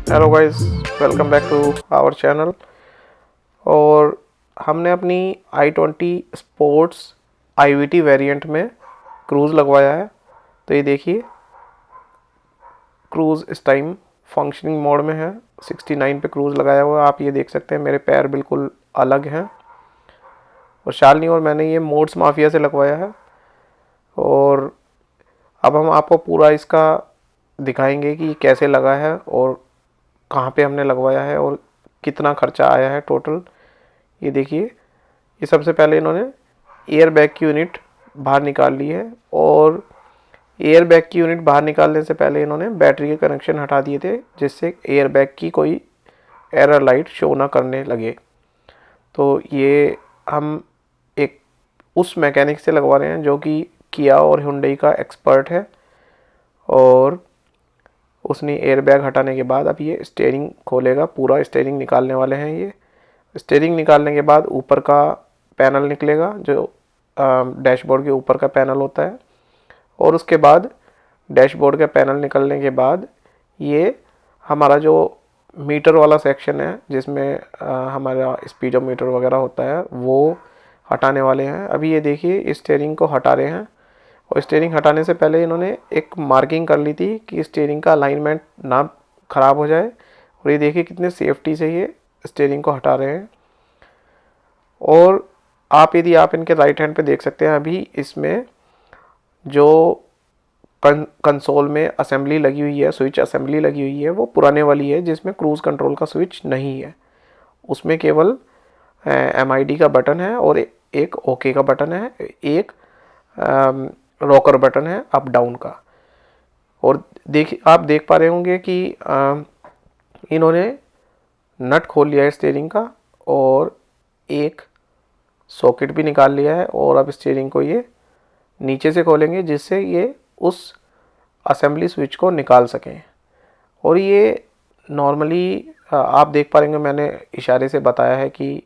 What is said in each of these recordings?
Hello guys, welcome back to our channel. और हमने अपनी i20 स्पोर्ट्स IVT वेरिएंट में क्रूज़ लगवाया है। तो ये देखिए, क्रूज़ इस टाइम फंक्शनिंग मोड में है। 69 पे क्रूज़ लगाया हुआ है। आप ये देख सकते हैं मेरे पैर बिल्कुल अलग हैं। और शालिनी और मैंने ये मोड्स माफिया से लगवाया है। और अब हम आपको पूरा इसका दिखाएंगे कि कैसे लगा है और कहाँ पे हमने लगवाया है और कितना खर्चा आया है टोटल। ये देखिए, ये सबसे पहले इन्होंने एयर बैग की यूनिट बाहर निकाल ली है। और एयर बैग की यूनिट बाहर निकालने से पहले इन्होंने बैटरी के कनेक्शन हटा दिए थे, जिससे एयर बैग की कोई एरर लाइट शो ना करने लगे। तो ये हम एक उस मैकेनिक से लगवा रहे हैं जो कि किया और हुंडई का एक्सपर्ट है। और उसने एयर बैग हटाने के बाद अब ये स्टीयरिंग खोलेगा। पूरा स्टीयरिंग निकालने वाले हैं। ये स्टीयरिंग निकालने के बाद ऊपर का पैनल निकलेगा, जो डैशबोर्ड के ऊपर का पैनल होता है। और उसके बाद डैशबोर्ड का पैनल निकलने के बाद ये हमारा जो मीटर वाला सेक्शन है, जिसमें हमारा स्पीडोमीटर वगैरह होता है, वो हटाने वाले हैं। अभी ये देखिए, स्टीयरिंग को हटा रहे हैं। और स्टीयरिंग हटाने से पहले इन्होंने एक मार्किंग कर ली थी कि स्टीयरिंग का अलाइनमेंट ना ख़राब हो जाए। और ये देखिए कितने सेफ्टी से ये स्टीयरिंग को हटा रहे हैं। और यदि आप इनके राइट हैंड पे देख सकते हैं, अभी इसमें जो कंसोल में असेंबली लगी हुई है, स्विच असेंबली लगी हुई है, वो पुराने वाली है, जिसमें क्रूज़ कंट्रोल का स्विच नहीं है। उसमें केवल MID का बटन है और एक ओके का बटन है, एक रॉकर बटन है अप डाउन का। और आप देख पा रहे होंगे कि इन्होंने नट खोल लिया है स्टीयरिंग का और एक सॉकेट भी निकाल लिया है। और अब स्टीयरिंग को ये नीचे से खोलेंगे, जिससे ये उस असेंबली स्विच को निकाल सकें। और ये नॉर्मली आप देख पा रहे, मैंने इशारे से बताया है कि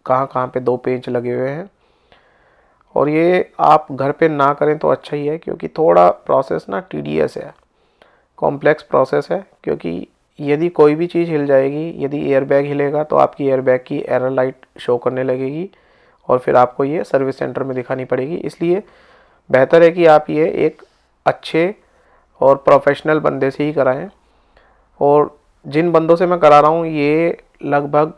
कहाँ कहाँ पे 2 पेंच लगे हुए हैं। और ये आप घर पे ना करें तो अच्छा ही है, क्योंकि थोड़ा प्रोसेस ना टीडियस है, कॉम्प्लेक्स प्रोसेस है। क्योंकि यदि कोई भी चीज़ हिल जाएगी, यदि एयर बैग हिलेगा तो आपकी एयर बैग की एरर लाइट शो करने लगेगी और फिर आपको ये सर्विस सेंटर में दिखानी पड़ेगी। इसलिए बेहतर है कि आप ये एक अच्छे और प्रोफेशनल बंदे से ही कराएं। और जिन बंदों से मैं करा रहा हूँ, ये लगभग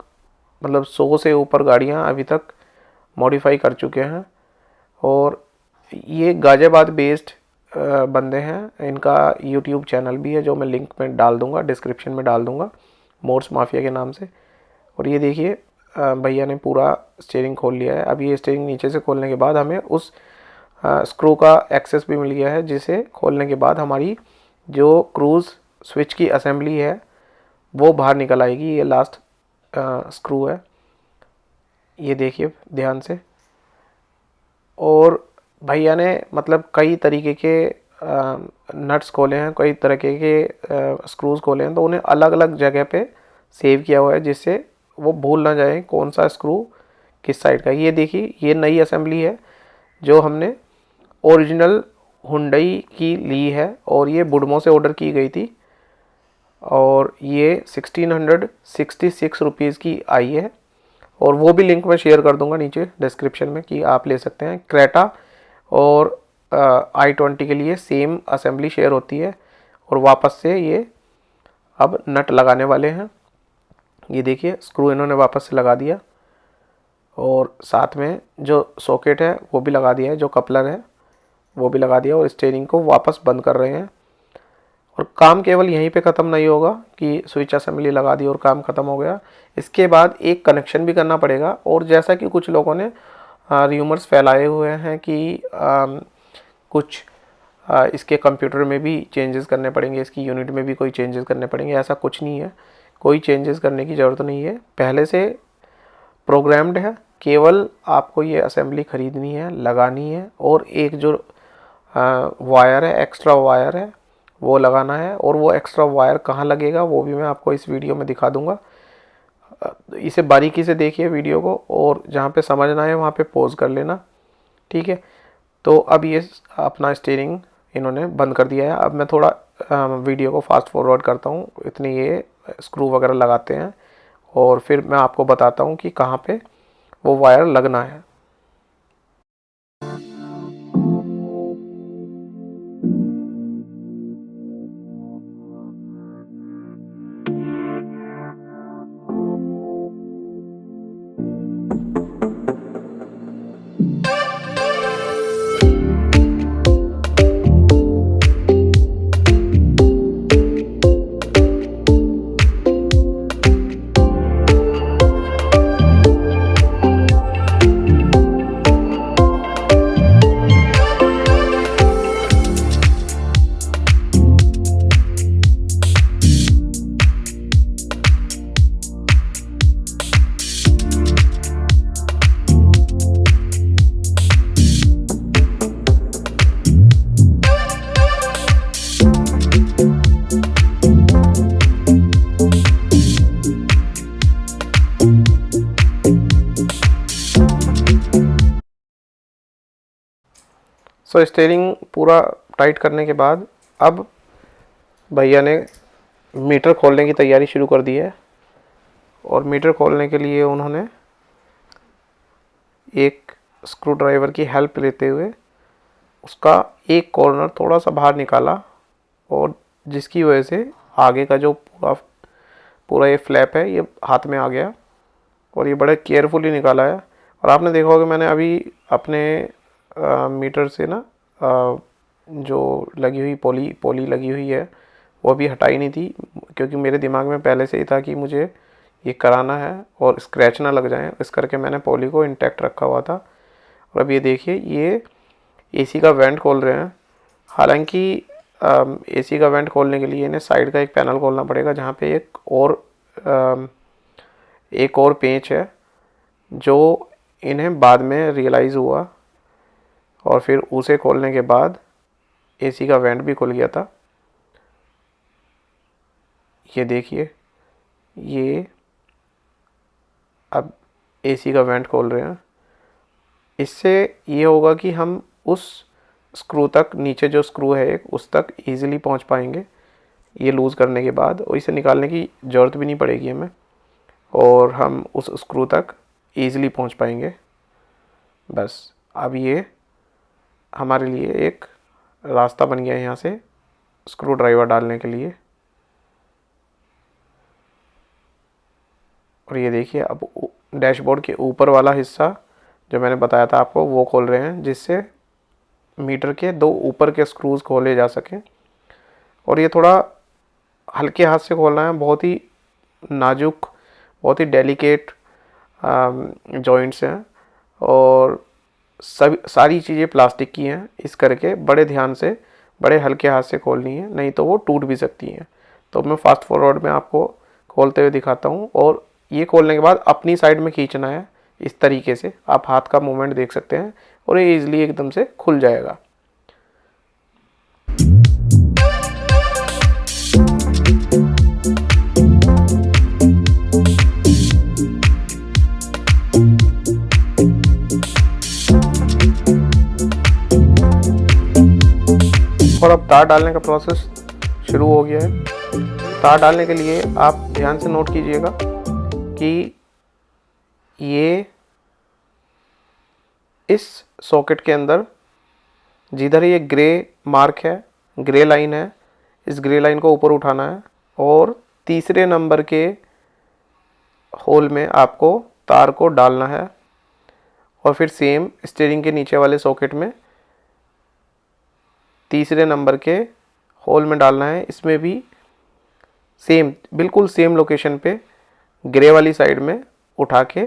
100 से ऊपर गाड़ियाँ अभी तक मॉडिफाई कर चुके हैं। और ये गाज़ियाबाद बेस्ड बंदे हैं। इनका YouTube चैनल भी है, जो मैं लिंक में डाल दूंगा, डिस्क्रिप्शन में डाल दूंगा, मोड्स माफिया के नाम से। और ये देखिए, भैया ने पूरा स्टीयरिंग खोल लिया है। अब ये स्टीयरिंग नीचे से खोलने के बाद हमें उस स्क्रू का एक्सेस भी मिल गया है, जिसे खोलने के बाद हमारी जो क्रूज़ स्विच की असेंबली है वो बाहर निकल आएगी। ये लास्ट स्क्रू है, ये देखिए ध्यान से। और भैया ने कई तरीके के नट्स खोले हैं, कई तरीके के स्क्रूज़ खोले हैं, तो उन्हें अलग अलग जगह पे सेव किया हुआ है, जिससे वो भूल ना जाए कौन सा स्क्रू किस साइड का। ये देखिए, ये नई असेंबली है जो हमने ओरिजिनल हुंडई की ली है और ये बुडमो से ऑर्डर की गई थी। और ये 1666 रुपीज़ की आई है। और वो भी लिंक मैं शेयर कर दूंगा नीचे डिस्क्रिप्शन में, कि आप ले सकते हैं। क्रेटा और i20 के लिए सेम असेंबली शेयर होती है। और वापस से ये अब नट लगाने वाले हैं। ये देखिए, स्क्रू इन्होंने वापस से लगा दिया और साथ में जो सॉकेट है वो भी लगा दिया है, जो कपलर है वो भी लगा दिया, और स्टीयरिंग को वापस बंद कर रहे हैं। और काम केवल यहीं पे ख़त्म नहीं होगा कि स्विच असेंबली लगा दी और काम ख़त्म हो गया। इसके बाद एक कनेक्शन भी करना पड़ेगा। और जैसा कि कुछ लोगों ने र्यूमर्स फैलाए हुए हैं कि कुछ इसके कंप्यूटर में भी चेंजेस करने पड़ेंगे, इसकी यूनिट में भी कोई चेंजेस करने पड़ेंगे, ऐसा कुछ नहीं है। कोई चेंजेस करने की ज़रूरत नहीं है, पहले से प्रोग्राम्ड है। केवल आपको ये असेंबली ख़रीदनी है, लगानी है, और एक जो वायर है, एक्स्ट्रा वायर है, वो लगाना है। और वो एक्स्ट्रा वायर कहाँ लगेगा वो भी मैं आपको इस वीडियो में दिखा दूंगा। इसे बारीकी से देखिए वीडियो को, और जहाँ पे समझ ना आए वहाँ पे पॉज कर लेना, ठीक है। तो अब ये अपना स्टीयरिंग इन्होंने बंद कर दिया है। अब मैं थोड़ा वीडियो को फास्ट फॉरवर्ड करता हूँ, इतनी ये स्क्रू वगैरह लगाते हैं और फिर मैं आपको बताता हूँ कि कहाँ पे वो वायर लगना है। सो स्टीयरिंग पूरा टाइट करने के बाद अब भैया ने मीटर खोलने की तैयारी शुरू कर दी है। और मीटर खोलने के लिए उन्होंने एक स्क्रू ड्राइवर की हेल्प लेते हुए उसका एक कॉर्नर थोड़ा सा बाहर निकाला, और जिसकी वजह से आगे का जो पूरा ये फ्लैप है ये हाथ में आ गया, और ये बड़े केयरफुली निकाला है। और आपने देखा होगा मैंने अभी अपने मीटर से ना जो लगी हुई पॉली लगी हुई है वो अभी हटाई नहीं थी, क्योंकि मेरे दिमाग में पहले से ही था कि मुझे ये कराना है और स्क्रैच ना लग जाए, इस करके मैंने पॉली को इंटैक्ट रखा हुआ था। और अब ये देखिए ये एसी का वेंट खोल रहे हैं। हालांकि एसी का वेंट खोलने के लिए इन्हें साइड का एक पैनल खोलना पड़ेगा, जहाँ पे एक और पेंच है जो इन्हें बाद में रियलाइज़ हुआ, और फिर उसे खोलने के बाद एसी का वेंट भी खुल गया था। ये देखिए ये अब एसी का वेंट खोल रहे हैं। इससे ये होगा कि हम उस स्क्रू तक, नीचे जो स्क्रू है एक, उस तक ईज़िली पहुंच पाएंगे ये लूज़ करने के बाद, और इसे निकालने की ज़रूरत भी नहीं पड़ेगी हमें, और हम उस स्क्रू तक ईज़िली पहुंच पाएंगे। बस अब ये हमारे लिए एक रास्ता बन गया है यहाँ से स्क्रू ड्राइवर डालने के लिए। और ये देखिए अब डैशबोर्ड के ऊपर वाला हिस्सा जो मैंने बताया था आपको वो खोल रहे हैं, जिससे मीटर के दो ऊपर के स्क्रूज खोले जा सकें। और ये थोड़ा हल्के हाथ से खोलना है, बहुत ही नाजुक, बहुत ही डेलिकेट जॉइंट्स हैं, और सारी चीज़ें प्लास्टिक की हैं, इस करके बड़े ध्यान से, बड़े हल्के हाथ से खोलनी है, नहीं तो वो टूट भी सकती हैं। तो मैं फास्ट फॉरवर्ड में आपको खोलते हुए दिखाता हूँ। और ये खोलने के बाद अपनी साइड में खींचना है, इस तरीके से आप हाथ का मूवमेंट देख सकते हैं, और ये ईज़िली एकदम से खुल जाएगा। और अब तार डालने का प्रोसेस शुरू हो गया है। तार डालने के लिए आप ध्यान से नोट कीजिएगा कि ये इस सॉकेट के अंदर जिधर ये ग्रे मार्क है, ग्रे लाइन है, इस ग्रे लाइन को ऊपर उठाना है, और तीसरे नंबर के होल में आपको तार को डालना है, और फिर सेम स्टीयरिंग के नीचे वाले सॉकेट में तीसरे नंबर के होल में डालना है। इसमें भी सेम, बिल्कुल सेम लोकेशन पे ग्रे वाली साइड में उठा के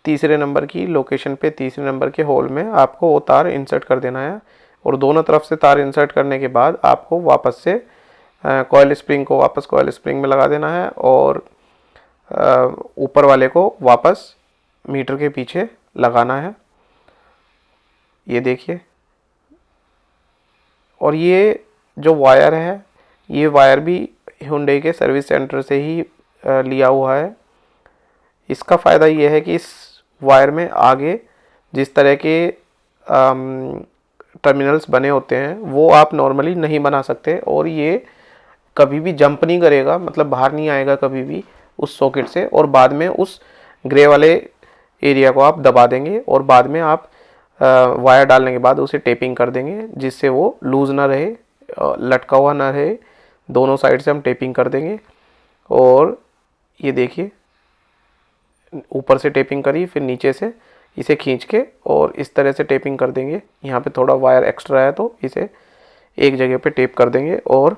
तीसरे नंबर की लोकेशन पे, तीसरे नंबर के होल में आपको वो तार इंसर्ट कर देना है। और दोनों तरफ से तार इंसर्ट करने के बाद आपको वापस से कॉइल स्प्रिंग को वापस कॉइल स्प्रिंग में लगा देना है, और ऊपर वाले को वापस मीटर के पीछे लगाना है। ये देखिए, और ये जो वायर है, ये वायर भी Hyundai के सर्विस सेंटर से ही लिया हुआ है। इसका फ़ायदा ये है कि इस वायर में आगे जिस तरह के टर्मिनल्स बने होते हैं वो आप नॉर्मली नहीं बना सकते, और ये कभी भी जंप नहीं करेगा, मतलब बाहर नहीं आएगा कभी भी उस सॉकेट से, और बाद में उस ग्रे वाले एरिया को आप दबा देंगे और बाद में आप वायर डालने के बाद उसे टेपिंग कर देंगे, जिससे वो लूज़ ना रहे, लटका हुआ ना रहे। दोनों साइड से हम टेपिंग कर देंगे। और ये देखिए, ऊपर से टेपिंग करी, फिर नीचे से इसे खींच के और इस तरह से टेपिंग कर देंगे। यहाँ पे थोड़ा वायर एक्स्ट्रा है तो इसे एक जगह पे टेप कर देंगे और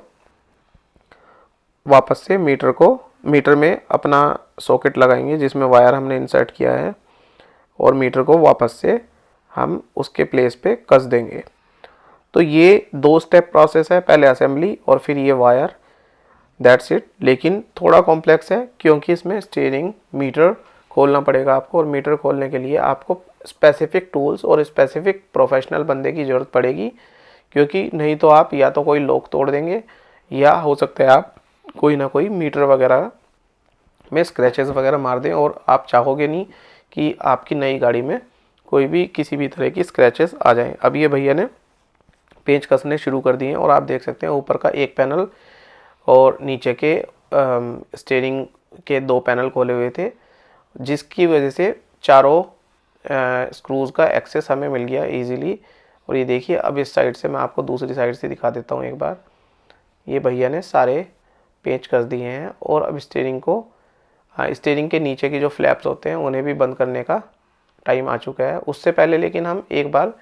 वापस से मीटर में अपना सॉकेट लगाएंगे जिसमें वायर हमने इंसर्ट किया है, और मीटर को वापस से हम उसके प्लेस पे कस देंगे। तो ये 2 स्टेप प्रोसेस है, पहले असेंबली और फिर ये वायर, दैट्स इट। लेकिन थोड़ा कॉम्प्लेक्स है क्योंकि इसमें स्टीयरिंग मीटर खोलना पड़ेगा आपको, और मीटर खोलने के लिए आपको स्पेसिफिक टूल्स और स्पेसिफिक प्रोफेशनल बंदे की ज़रूरत पड़ेगी, क्योंकि नहीं तो आप या तो कोई लॉक तोड़ देंगे या हो सकता है आप कोई ना कोई मीटर वगैरह में स्क्रैचेस वगैरह मार दें, और आप चाहोगे नहीं कि आपकी नई गाड़ी में कोई भी किसी भी तरह की स्क्रैचेस आ जाएं। अब ये भैया ने पेंच कसने शुरू कर दिए हैं और आप देख सकते हैं ऊपर का एक पैनल और नीचे के स्टीयरिंग के 2 पैनल खोले हुए थे, जिसकी वजह से चारों स्क्रूज़ का एक्सेस हमें मिल गया इजीली। और ये देखिए, अब इस साइड से मैं आपको दूसरी साइड से दिखा देता हूँ एक बार। ये भैया ने सारे पेंच कस दिए हैं और अब स्टीयरिंग के नीचे की जो फ्लैप्स होते हैं उन्हें भी बंद करने का टाइम आ चुका है। उससे पहले लेकिन हम एक बार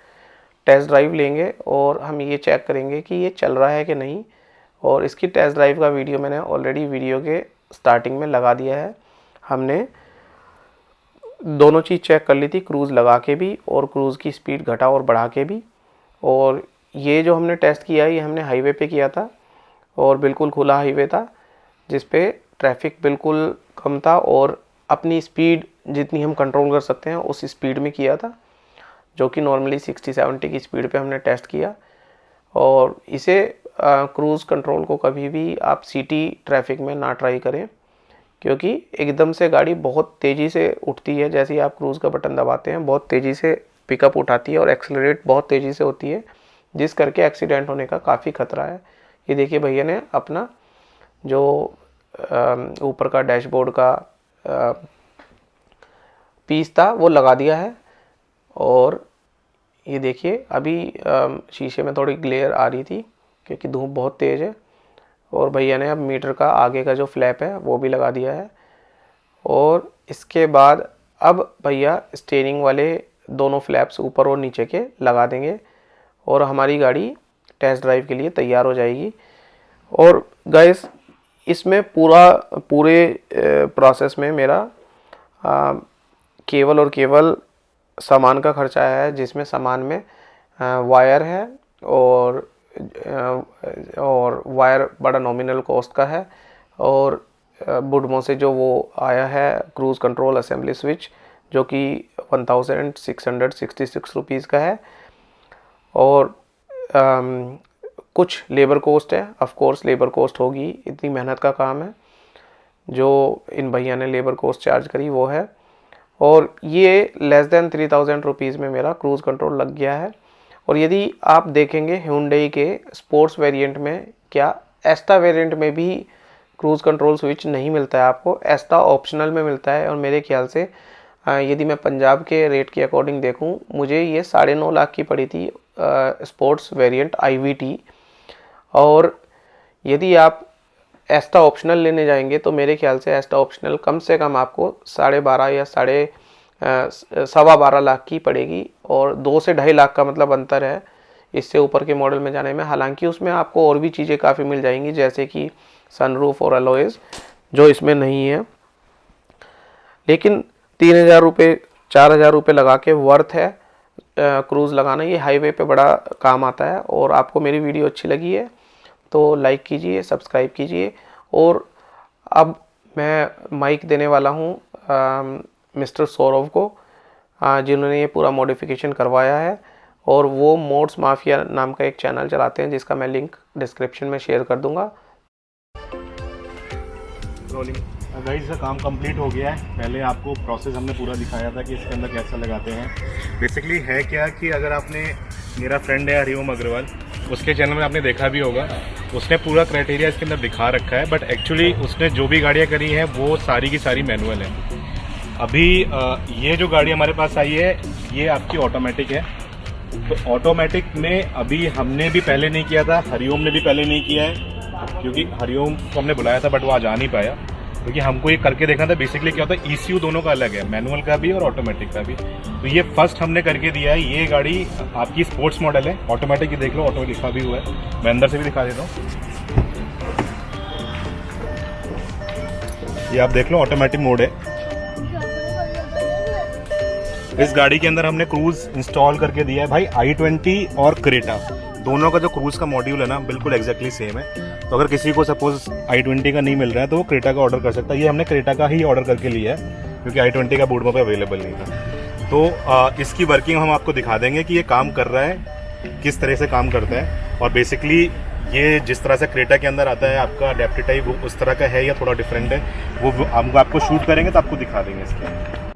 टेस्ट ड्राइव लेंगे और हम ये चेक करेंगे कि ये चल रहा है कि नहीं। और इसकी टेस्ट ड्राइव का वीडियो मैंने ऑलरेडी वीडियो के स्टार्टिंग में लगा दिया है। हमने दोनों चीज़ चेक कर ली थी, क्रूज़ लगा के भी और क्रूज़ की स्पीड घटा और बढ़ा के भी। और ये जो हमने टेस्ट किया है ये हमने हाईवे पे किया था, और बिल्कुल खुला हाईवे था जिस पे ट्रैफिक बिल्कुल कम था, और अपनी स्पीड जितनी हम कंट्रोल कर सकते हैं उस स्पीड में किया था, जो कि नॉर्मली 60-70 की स्पीड पे हमने टेस्ट किया। और इसे क्रूज़ कंट्रोल को कभी भी आप सिटी ट्रैफिक में ना ट्राई करें, क्योंकि एकदम से गाड़ी बहुत तेज़ी से उठती है। जैसे ही आप क्रूज़ का बटन दबाते हैं बहुत तेज़ी से पिकअप उठाती है और एक्सेलरेट बहुत तेज़ी से होती है, जिस करके एक्सीडेंट होने का काफ़ी खतरा है। ये देखिए, भैया ने अपना जो ऊपर का डैशबोर्ड का पीस था वो लगा दिया है। और ये देखिए, अभी शीशे में थोड़ी ग्लेयर आ रही थी क्योंकि धूप बहुत तेज़ है। और भैया ने अब मीटर का आगे का जो फ्लैप है वो भी लगा दिया है। और इसके बाद अब भैया स्टीयरिंग वाले दोनों फ्लैप्स ऊपर और नीचे के लगा देंगे और हमारी गाड़ी टेस्ट ड्राइव के लिए तैयार हो जाएगी। और गाइस, इसमें पूरे प्रोसेस में मेरा केवल और केवल सामान का खर्चा आया है, जिसमें सामान में वायर है और वायर बड़ा नॉमिनल कॉस्ट का है, और बुडमो से जो वो आया है क्रूज़ कंट्रोल असेंबली स्विच, जो कि 1666 रुपीज़ का है। और कुछ लेबर कोस्ट है, ऑफ कोर्स लेबर कोस्ट होगी, इतनी मेहनत का काम है, जो इन भैया ने लेबर कोस्ट चार्ज करी वो है। और ये लेस देन 3000 रुपीज़ में मेरा क्रूज़ कंट्रोल लग गया है। और यदि आप देखेंगे Hyundai के स्पोर्ट्स वेरिएंट में, क्या एस्टा वेरिएंट में भी क्रूज़ कंट्रोल स्विच नहीं मिलता है आपको, एस्टा ऑप्शनल में मिलता है। और मेरे ख्याल से यदि मैं पंजाब के रेट के अकॉर्डिंग देखूं, मुझे ये 9.5 लाख की पड़ी थी स्पोर्ट्स वेरिएंट IVT। और यदि आप एस्टा ऑप्शनल लेने जाएंगे तो मेरे ख्याल से एस्टा ऑप्शनल कम से कम आपको 12.5 या 12.25 लाख की पड़ेगी, और 2 से 2.5 लाख का मतलब अंतर है इससे ऊपर के मॉडल में जाने में। हालांकि उसमें आपको और भी चीज़ें काफ़ी मिल जाएंगी, जैसे कि सनरूफ और अलॉयज़, जो इसमें नहीं है। लेकिन 3000 रुपये 4000 रुपये लगा के वर्थ है क्रूज़ लगाना। ये हाईवे पे बड़ा काम आता है। और आपको मेरी वीडियो अच्छी लगी है तो लाइक कीजिए, सब्सक्राइब कीजिए। और अब मैं माइक देने वाला हूँ मिस्टर सौरव को, जिन्होंने ये पूरा मॉडिफिकेशन करवाया है, और वो मोड्स माफिया नाम का एक चैनल चलाते हैं, जिसका मैं लिंक डिस्क्रिप्शन में शेयर कर दूंगा। रोलिंग गाइस, इसका काम कंप्लीट हो गया है। पहले आपको प्रोसेस हमने पूरा दिखाया था कि इसके अंदर कैसा लगाते हैं। बेसिकली है क्या कि अगर आपने, मेरा फ्रेंड है हरिओम अग्रवाल, उसके चैनल में आपने देखा भी होगा उसने पूरा क्राइटेरिया इसके अंदर दिखा रखा है, बट एक्चुअली उसने जो भी गाड़ियाँ करी हैं वो सारी की सारी मैनुअल है। अभी ये जो गाड़ी हमारे पास आई है ये आपकी ऑटोमेटिक है। तो ऑटोमेटिक में अभी हमने भी पहले नहीं किया था, हरिओम ने भी पहले नहीं किया है, क्योंकि हरिओम को हमने बुलाया था बट वो आज आ नहीं पाया, क्योंकि हमको ये करके देखना था। बेसिकली क्या होता है, ECU दोनों का अलग है, मैनुअल का भी और ऑटोमेटिक का भी। तो ये फर्स्ट हमने करके दिया है। ये गाड़ी आपकी स्पोर्ट्स मॉडल है, ऑटोमेटिक, ये देख लो ऑटो लिखा भी हुआ है। मैं अंदर से भी दिखा देता हूँ, ये आप देख लो ऑटोमेटिक मोड है। इस गाड़ी के अंदर हमने क्रूज इंस्टॉल करके दिया है भाई। i20 और क्रेटा दोनों का जो क्रूज का मॉड्यूल है ना बिल्कुल एग्जैक्टली सेम है। तो अगर किसी को सपोज i20 का नहीं मिल रहा है तो वो क्रेटा का ऑर्डर कर सकता है। ये हमने क्रेटा का ही ऑर्डर करके लिया है क्योंकि i20 का बूट पे अवेलेबल नहीं था। तो इसकी वर्किंग हम आपको दिखा देंगे कि ये काम कर रहा है, किस तरह से काम करता है। और बेसिकली ये जिस तरह से क्रेटा के अंदर आता है आपका अडेप्टर टाइप, वो उस तरह का है या थोड़ा डिफरेंट है, वो हम आपको शूट करेंगे तो आपको दिखा देंगे इसके अंदर।